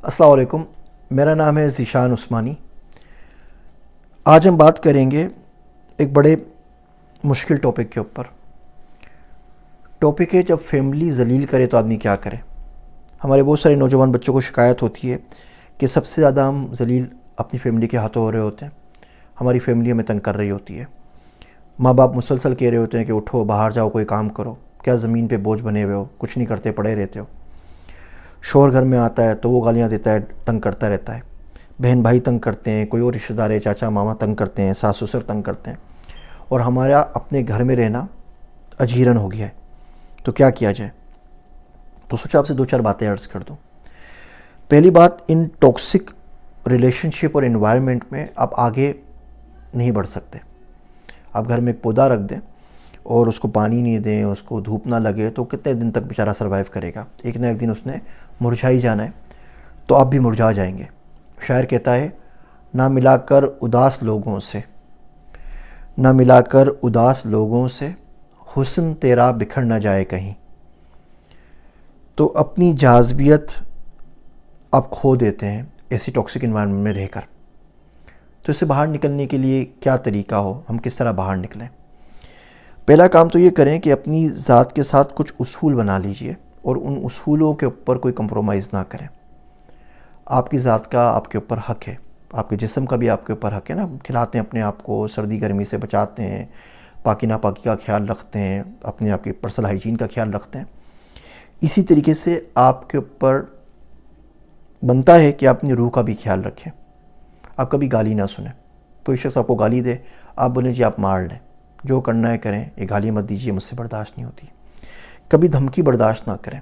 السلام علیکم، میرا نام ہے ذیشان عثمانی۔ آج ہم بات کریں گے ایک بڑے مشکل ٹاپک کے اوپر۔ ٹاپک ہے جب فیملی ذلیل کرے تو آدمی کیا کرے۔ ہمارے بہت سارے نوجوان بچوں کو شکایت ہوتی ہے کہ سب سے زیادہ ہم ذلیل اپنی فیملی کے ہاتھوں ہو رہے ہوتے ہیں، ہماری فیملی ہمیں تنگ کر رہی ہوتی ہے۔ ماں باپ مسلسل کہہ رہے ہوتے ہیں کہ اٹھو، باہر جاؤ، کوئی کام کرو، کیا زمین پہ بوجھ بنے ہوئے ہو، کچھ نہیں کرتے، پڑے رہتے ہو۔ شوہر گھر میں آتا ہے تو وہ گالیاں دیتا ہے، تنگ کرتا رہتا ہے۔ بہن بھائی تنگ کرتے ہیں، کوئی اور رشتہ دار ہے، چاچا ماما تنگ کرتے ہیں، ساس سسر تنگ کرتے ہیں، اور ہمارا اپنے گھر میں رہنا اجیرن ہو گیا ہے۔ تو کیا کیا جائے؟ تو سوچا آپ سے دو چار باتیں عرض کر دوں۔ پہلی بات، ان ٹاکسک ریلیشن شپ اور انوائرمنٹ میں آپ آگے نہیں بڑھ سکتے۔ آپ گھر میں ایک پودا رکھ دیں اور اس کو پانی نہیں دیں، اس کو دھوپ نہ لگے تو کتنے دن تک بیچارہ سروائیو کرے گا؟ ایک نہ ایک دن اس نے مرجھائی جانا ہے، تو آپ بھی مرجھا جائیں گے۔ شاعر کہتا ہے، نہ ملا کر اداس لوگوں سے، نہ ملا کر اداس لوگوں سے، حسن تیرا بکھر نہ جائے کہیں۔ تو اپنی جاذبیت آپ کھو دیتے ہیں ایسی ٹاکسک انوائرمنٹ میں رہ کر۔ تو اس سے باہر نکلنے کے لیے کیا طریقہ ہو، ہم کس طرح باہر نکلیں؟ پہلا کام تو یہ کریں کہ اپنی ذات کے ساتھ کچھ اصول بنا لیجئے اور ان اصولوں کے اوپر کوئی کمپرومائز نہ کریں۔ آپ کی ذات کا آپ کے اوپر حق ہے، آپ کے جسم کا بھی آپ کے اوپر حق ہے نا۔ کھلاتے ہیں اپنے آپ کو، سردی گرمی سے بچاتے ہیں، پاکی ناپاکی کا خیال رکھتے ہیں، اپنے آپ کی پرسنل ہائیجین کا خیال رکھتے ہیں۔ اسی طریقے سے آپ کے اوپر بنتا ہے کہ آپ اپنی روح کا بھی خیال رکھیں۔ آپ کبھی گالی نہ سنیں۔ کوئی شخص آپ کو گالی دے، آپ بولیں جی آپ مار لیں، جو کرنا ہے کریں، یہ گالی مت دیجیے، مجھ سے برداشت نہیں ہوتی۔ کبھی دھمکی برداشت نہ کریں۔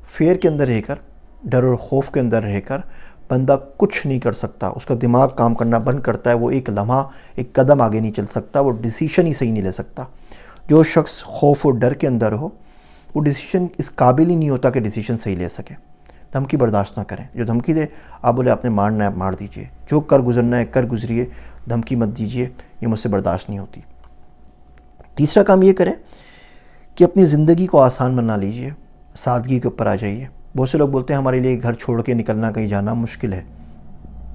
فیئر کے اندر رہ کر، ڈر اور خوف کے اندر رہ کر بندہ کچھ نہیں کر سکتا، اس کا دماغ کام کرنا بند کرتا ہے، وہ ایک لمحہ ایک قدم آگے نہیں چل سکتا، وہ ڈیسیشن ہی صحیح نہیں لے سکتا۔ جو شخص خوف اور ڈر کے اندر ہو، وہ ڈیسیشن اس قابل ہی نہیں ہوتا کہ ڈیسیشن صحیح لے سکے۔ دھمکی برداشت نہ کریں۔ جو دھمکی دے، آپ بولے آپ نے مارنا ہے آپ مار دیجئے، جو کر گزرنا ہے کر گزریے، دھمکی مت دیجئے، یہ مجھ سے برداشت نہیں ہوتی۔ تیسرا کام یہ کریں کہ اپنی زندگی کو آسان بنا لیجئے، سادگی کے اوپر آ جائیے۔ بہت سے لوگ بولتے ہیں ہمارے لیے گھر چھوڑ کے نکلنا، کہیں جانا مشکل ہے،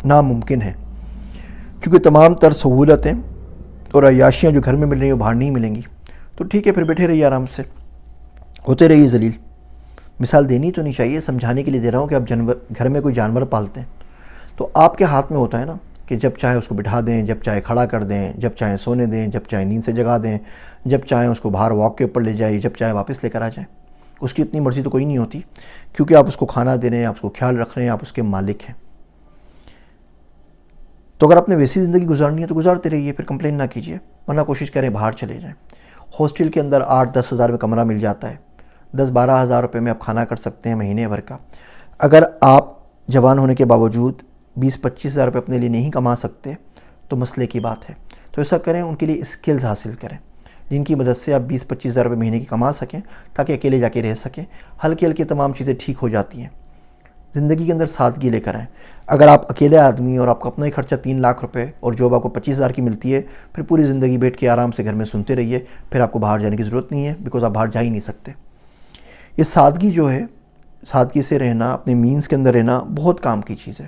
ناممکن ہے، کیونکہ تمام تر سہولتیں اور عیاشیاں جو گھر میں مل رہی ہیں وہ باہر نہیں ملیں گی۔ تو ٹھیک ہے، پھر بیٹھے رہیے آرام سے، ہوتے رہیے ذلیل۔ مثال دینی تو نہیں چاہیے، سمجھانے کے لیے دے رہا ہوں کہ آپ گھر میں کوئی جانور پالتے ہیں تو آپ کے ہاتھ میں ہوتا ہے نا کہ جب چاہے اس کو بٹھا دیں، جب چاہے کھڑا کر دیں، جب چاہے سونے دیں، جب چاہے نیند سے جگا دیں، جب چاہیں اس کو باہر واک کے اوپر لے جائیں، جب چاہے واپس لے کر آ جائیں۔ اس کی اتنی مرضی تو کوئی نہیں ہوتی، کیونکہ آپ اس کو کھانا دے رہے ہیں، آپ اس کو خیال رکھ رہے ہیں، آپ اس کے مالک ہیں۔ تو اگر آپ نے ویسی زندگی گزارنی ہے تو گزارتے رہیے، پھر کمپلین نہ کیجیے، ورنہ کوشش کریں باہر چلے جائیں۔ ہاسٹل کے اندر 8-10 ہزار میں کمرہ مل جاتا ہے، 10-12 ہزار روپے میں آپ کھانا کر سکتے ہیں مہینے بھر کا۔ اگر آپ جوان ہونے کے باوجود 20-25 ہزار روپے اپنے لیے نہیں کما سکتے تو مسئلے کی بات ہے۔ تو ایسا کریں، ان کے لیے اسکلز حاصل کریں جن کی مدد سے آپ 20-25 ہزار روپے مہینے کی کما سکیں، تاکہ اکیلے جا کے رہ سکیں۔ ہلکے ہلکے تمام چیزیں ٹھیک ہو جاتی ہیں۔ زندگی کے اندر سادگی لے کر آئیں۔ اگر آپ اکیلے آدمی اور آپ کا اپنا ہی خرچہ 3 لاکھ روپے اور جاب آپ کو 25 ہزار کی ملتی ہے، پھر پوری زندگی بیٹھ کے آرام سے گھر میں سنتے رہیے، پھر آپ کو باہر جانے کی ضرورت نہیں ہے، بیکاز آپ باہر جا ہی نہیں سکتے۔ یہ سادگی جو ہے، سادگی سے رہنا، اپنے مینز کے اندر رہنا بہت کام کی چیز ہے۔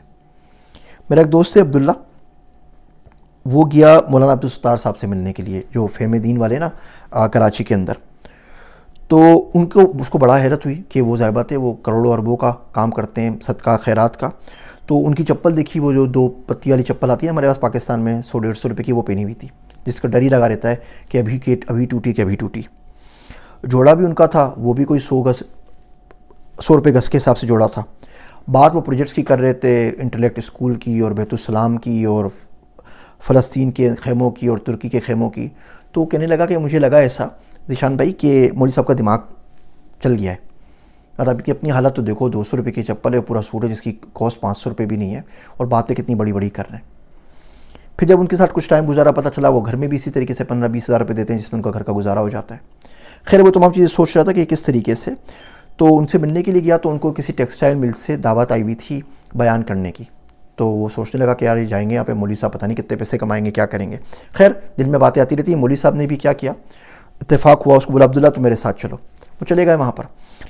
میرا ایک دوست ہے عبداللہ، وہ گیا مولانا عبدالستار صاحب سے ملنے کے لیے، جو فہم دین والے نا کراچی کے اندر۔ تو اس کو بڑا حیرت ہوئی کہ وہ ظاہر بات ہے، وہ کروڑوں اربوں کا کام کرتے ہیں صدقہ خیرات کا۔ تو ان کی چپل دیکھی، وہ جو 2 پتی والی چپل آتی ہے ہمارے پاس پاکستان میں 100-150 روپے کی، وہ پہنی ہوئی تھی، جس کا ڈر ہی لگا رہتا ہے کہ ابھی ٹوٹی کہ ابھی ٹوٹی۔ جوڑا بھی ان کا تھا، وہ بھی کوئی 100 روپے گز کے حساب سے جوڑا تھا۔ بات وہ پروجیکٹس کی کر رہے تھے، انٹلیکٹ اسکول کی اور بیت السلام کی اور فلسطین کے خیموں کی اور ترکی کے خیموں کی۔ تو کہنے لگا کہ مجھے لگا ایسا ذیشان بھائی کہ مولوی صاحب کا دماغ چل گیا ہے۔ اور اب کی اپنی حالت تو دیکھو، 200 روپے کی چپل ہے، پورا سوٹ ہے جس کی کاسٹ 500 روپے بھی نہیں ہے، اور باتیں کتنی بڑی بڑی کر رہے ہیں۔ پھر جب ان کے ساتھ کچھ ٹائم گزارا، پتہ چلا وہ گھر میں بھی اسی طریقے سے 15-20 ہزار روپے دیتے ہیں، جس میں ان کا گھر کا گزارا ہو جاتا ہے۔ خیر، وہ تمام چیزیں سوچ رہا تھا کہ کس طریقے سے۔ تو ان سے ملنے کے لیے گیا تو ان کو کسی ٹیکسٹائل مل سے دعوت آئی ہوئی تھی بیان کرنے کی۔ تو وہ سوچنے لگا کہ یار یہ جائیں گے یہاں پہ، مولوی صاحب پتہ نہیں کتنے پیسے کمائیں گے، کیا کریں گے۔ خیر، دل میں باتیں آتی رہتی ہیں۔ مولوی صاحب نے بھی کیا کیا، اتفاق ہوا، اس کو بولا عبداللہ تو میرے ساتھ چلو۔ وہ چلے گئے وہاں پر،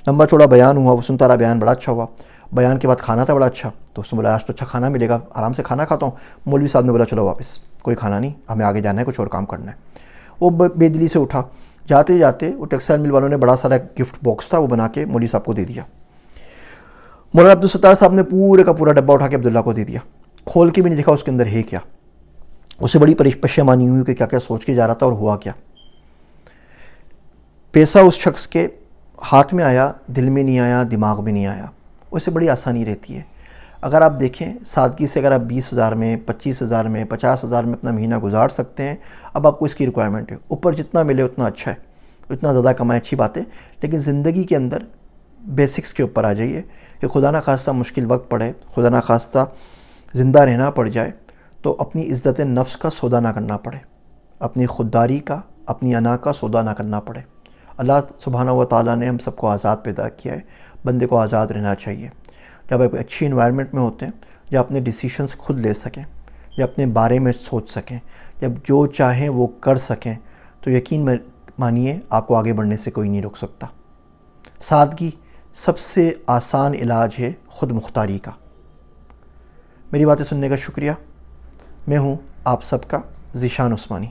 لمبا چوڑا بیان ہوا، وہ سنتا رہا، بیان بڑا اچھا ہوا۔ بیان کے بعد کھانا تھا بڑا اچھا، تو اس نے بولا آج تو اچھا کھانا ملے گا، آرام سے کھانا کھاتا ہوں۔ مولوی صاحب نے بولا چلو واپس، کوئی کھانا نہیں، ہمیں آگے جانا ہے، کچھ اور کام کرنا ہے۔ وہ بے دلی سے اٹھا، جاتے جاتے وہ ٹیکسٹائل مل والوں نے بڑا سارا گفٹ باکس تھا، وہ بنا کے مولوی صاحب کو دے دیا۔ مولانا عبدالستار صاحب نے پورے کا پورا ڈبہ اٹھا کے عبداللہ کو دے دیا، کھول کے بھی نہیں دیکھا اس کے اندر ہے کیا۔ اسے بڑی پشیمانی ہوئی کہ کیا کیا سوچ کے جا رہا تھا اور ہوا کیا۔ پیسہ اس شخص کے ہاتھ میں آیا، دل میں نہیں آیا، دماغ میں نہیں آیا۔ اسے بڑی آسانی رہتی ہے۔ اگر آپ دیکھیں سادگی سے، اگر آپ 20,000 میں، 25,000 میں، 50,000 میں اپنا مہینہ گزار سکتے ہیں، اب آپ کو اس کی ریکوائرمنٹ ہے، اوپر جتنا ملے اتنا اچھا ہے، اتنا زیادہ کمائے اچھی بات ہے، لیکن زندگی کے اندر بیسکس کے اوپر آ جائیے کہ خدا نہ خواستہ مشکل وقت پڑے، خدا نہ خواستہ زندہ رہنا پڑ جائے تو اپنی عزت نفس کا سودا نہ کرنا پڑے، اپنی خودداری کا، اپنی انا کا سودا نہ کرنا پڑے۔ اللہ سبحانہ و تعالیٰ نے ہم سب کو آزاد پیدا کیا ہے، بندے کو آزاد رہنا چاہیے۔ جب آپ اچھی انوائرمنٹ میں ہوتے ہیں، جب اپنے ڈیسیشنز خود لے سکیں، جب اپنے بارے میں سوچ سکیں، جب جو چاہیں وہ کر سکیں، تو یقین مانیے آپ کو آگے بڑھنے سے کوئی نہیں روک سکتا۔ سادگی سب سے آسان علاج ہے خود مختاری کا۔ میری باتیں سننے کا شکریہ۔ میں ہوں آپ سب کا ذیشان عثمانی۔